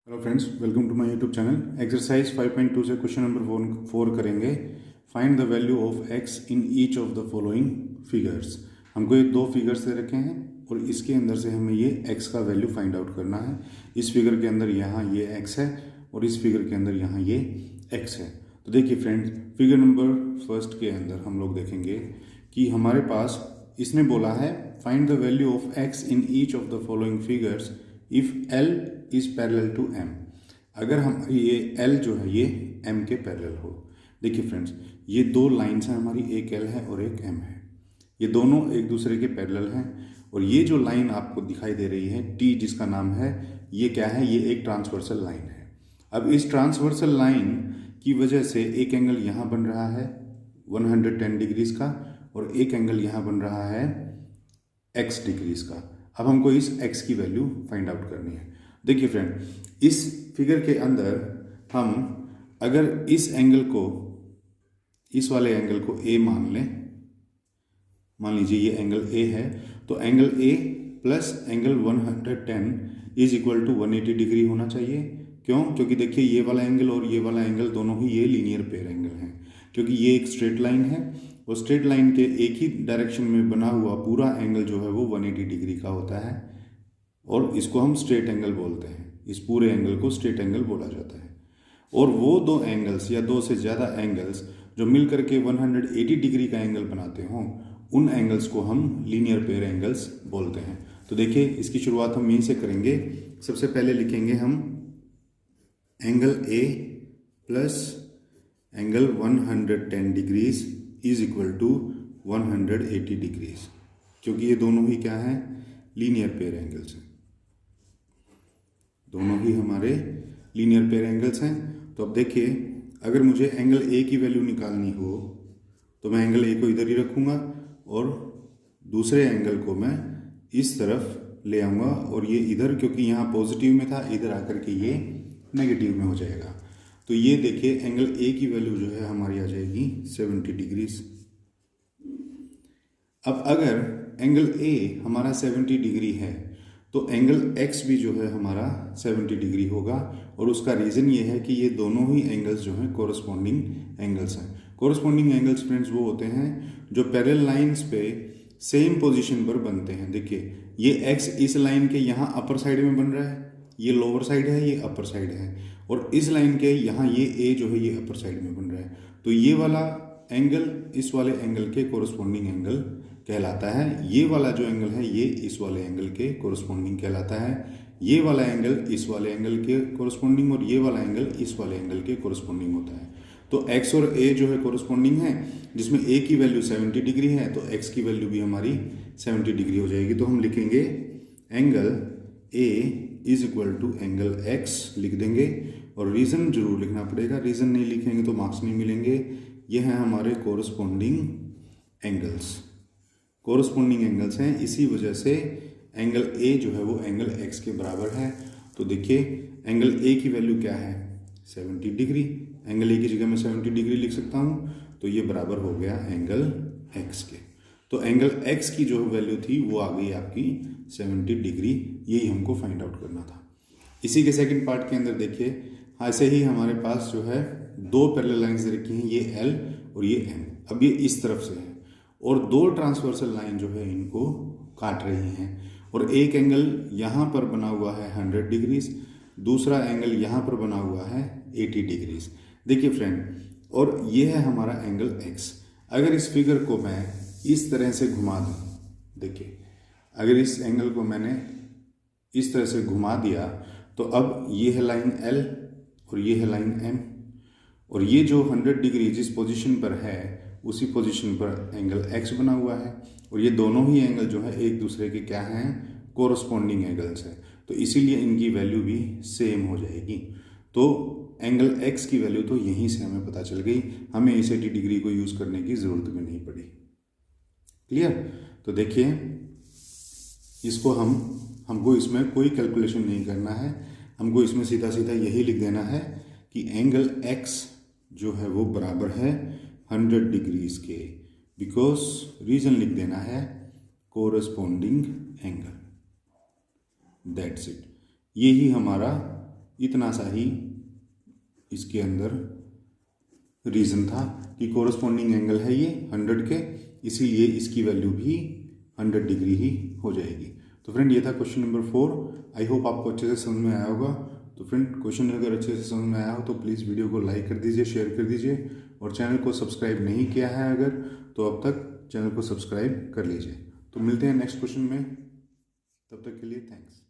Hello friends, welcome to my YouTube channel. Exercise 5.2 से question number 4 करेंगे। Find the value of X in each of the following figures. हमको ये दो figures दे रखे हैं और इसके अंदर से हमें ये एक्स का वैल्यू फाइंड आउट करना है। इस फिगर के अंदर यहाँ ये एक्स है और इस फिगर के अंदर यहाँ ये एक्स है। तो देखिए फ्रेंड्स, फिगर नंबर फर्स्ट के अंदर हम लोग देखेंगे कि हमारे पास इसने बोला है find the value of X in each of the following figures if L is parallel to M। अगर हम ये L जो है ये M के पैरेलल हो। देखिए फ्रेंड्स, ये दो लाइन्स हैं हमारी, एक L है और एक M है। ये दोनों एक दूसरे के पैरेलल हैं और ये जो लाइन आपको दिखाई दे रही है T, जिसका नाम है, ये क्या है? ये एक ट्रांसवर्सल लाइन है। अब इस ट्रांसवर्सल लाइन की वजह से एक एंगल यहाँ बन रहा है 110 डिग्रीज का और एक एंगल यहाँ बन रहा है x डिग्रीज का। अब हमको इस x की वैल्यू फाइंड आउट करनी है। देखिए फ्रेंड, इस फिगर के अंदर हम अगर इस एंगल को, इस वाले एंगल को a मान लें, मान लीजिए ये एंगल a है, तो angle a plus angle 110 is equal to 180 degree होना चाहिए। क्यों? क्योंकि देखिए ये वाला एंगल और ये वाला एंगल दोनों ही ये लीनियर पेयर एंगल हैं, क्योंकि ये एक स्ट्रेट लाइन है और स्ट्रेट लाइन के एक ही डायरेक्शन में बना हुआ पूरा एंगल जो है वो 180 डिग्री का होता है और इसको हम स्ट्रेट एंगल बोलते हैं। इस पूरे एंगल को स्ट्रेट एंगल बोला जाता है। और वो दो एंगल्स या दो से ज़्यादा एंगल्स जो मिल करके 180 डिग्री का एंगल बनाते हों, उन एंगल्स को हम लीनियर पेयर एंगल्स बोलते हैं। तो देखिए, इसकी शुरुआत हम यहीं से करेंगे। सबसे पहले लिखेंगे हम angle A plus angle 110 degrees is equal to 180 degrees, क्योंकि ये दोनों ही क्या हैं? लीनियर पेयर एंगल्स हैं। दोनों ही हमारे लीनियर पेयर एंगल्स हैं। तो अब देखिए, अगर मुझे एंगल A की वैल्यू निकालनी हो तो मैं एंगल A को इधर ही रखूँगा और दूसरे एंगल को मैं इस तरफ ले आऊँगा और ये इधर, क्योंकि यहाँ पॉजिटिव में था, इधर आकर के ये नेगेटिव में हो जाएगा। तो ये देखिए, एंगल A की वैल्यू जो है हमारी आ जाएगी 70 डिग्रीज। अब अगर एंगल A हमारा 70 डिग्री है तो एंगल X भी जो है हमारा 70 डिग्री होगा। और उसका रीज़न ये है कि ये दोनों ही एंगल्स जो हैं कोरस्पॉन्डिंग एंगल्स हैं। कोरस्पॉन्डिंग एंगल्स फ्रेंड्स वो होते हैं जो पैरेलल लाइंस पे सेम पोजीशन पर बनते हैं। देखिए, ये X इस लाइन के यहाँ अपर साइड में बन रहा है, ये लोअर साइड है, ये अपर साइड है, और इस लाइन के यहाँ ये A जो है ये अपर साइड में बन रहा है। तो ये वाला एंगल इस वाले एंगल के कोरस्पॉन्डिंग एंगल कहलाता है। ये वाला जो एंगल है ये इस वाले एंगल के कोरस्पॉन्डिंग कहलाता है। ये वाला एंगल इस वाले एंगल के कोरस्पॉन्डिंग और ये वाला एंगल इस वाले एंगल के कोरस्पॉन्डिंग होता है। तो x और a जो है कोरस्पॉन्डिंग है, जिसमें a की वैल्यू 70 डिग्री है तो x की वैल्यू भी हमारी 70 डिग्री हो जाएगी। तो हम लिखेंगे angle a is equal to angle x लिख देंगे और रीज़न जरूर लिखना पड़ेगा। रीज़न नहीं लिखेंगे तो मार्क्स नहीं मिलेंगे। ये हैं हमारे कोरस्पॉन्डिंग एंगल्स। कोरस्पॉन्डिंग एंगल्स हैं, इसी वजह से एंगल A जो है वो एंगल X के बराबर है। तो देखिए, एंगल A की वैल्यू क्या है? 70 डिग्री। एंगल A की जगह मैं 70 डिग्री लिख सकता हूँ, तो ये बराबर हो गया एंगल X के। तो एंगल X की जो वैल्यू थी वो आ गई आपकी 70 डिग्री। यही हमको फाइंड आउट करना था। इसी के सेकंड पार्ट के अंदर देखिए, ऐसे ही हमारे पास जो है दो पैरेलल लाइंस रखी हैं, ये L और ये M। अब ये इस तरफ से है और दो ट्रांसवर्सल लाइन जो है इनको काट रही हैं और एक एंगल यहाँ पर बना हुआ है 100 डिग्रीज, दूसरा एंगल यहाँ पर बना हुआ है 80 डिग्रीज। देखिए फ्रेंड, और ये है हमारा एंगल X। अगर इस फिगर को मैं इस तरह से घुमा दूँ, देखिए अगर इस एंगल को मैंने इस तरह से घुमा दिया तो अब ये है लाइन L और ये है लाइन M, और ये जो 100 डिग्री जिस पोजीशन पर है उसी पोजीशन पर एंगल X बना हुआ है और ये दोनों ही एंगल जो है एक दूसरे के क्या हैं? कोरस्पॉन्डिंग एंगल्स हैं। तो इसीलिए इनकी वैल्यू भी सेम हो जाएगी। तो एंगल X की वैल्यू तो यहीं से हमें पता चल गई, हमें इस 80 डिग्री को यूज़ करने की ज़रूरत भी नहीं पड़ी। क्लियर? तो देखिए, इसको हमको इसमें कोई कैलकुलेशन नहीं करना है। हमको इसमें सीधा सीधा यही लिख देना है कि एंगल X जो है वो बराबर है 100 डिग्रीज के, बिकॉज रीजन लिख देना है कोरस्पॉन्डिंग एंगल। That's it. यही हमारा इतना सा ही इसके अंदर रीज़न था कि कोरस्पॉन्डिंग एंगल है ये 100 के, इसीलिए इसकी वैल्यू भी 100 डिग्री ही हो जाएगी। तो फ्रेंड ये था क्वेश्चन नंबर 4। आई होप आपको अच्छे से समझ में आया होगा। तो फ्रेंड क्वेश्चन अगर अच्छे से समझ में आया हो तो प्लीज़ वीडियो को लाइक कर दीजिए, शेयर कर दीजिए, और चैनल को सब्सक्राइब नहीं किया है अगर तो अब तक चैनल को सब्सक्राइब कर लीजिए। तो मिलते हैं नेक्स्ट क्वेश्चन में, तब तक के लिए थैंक्स।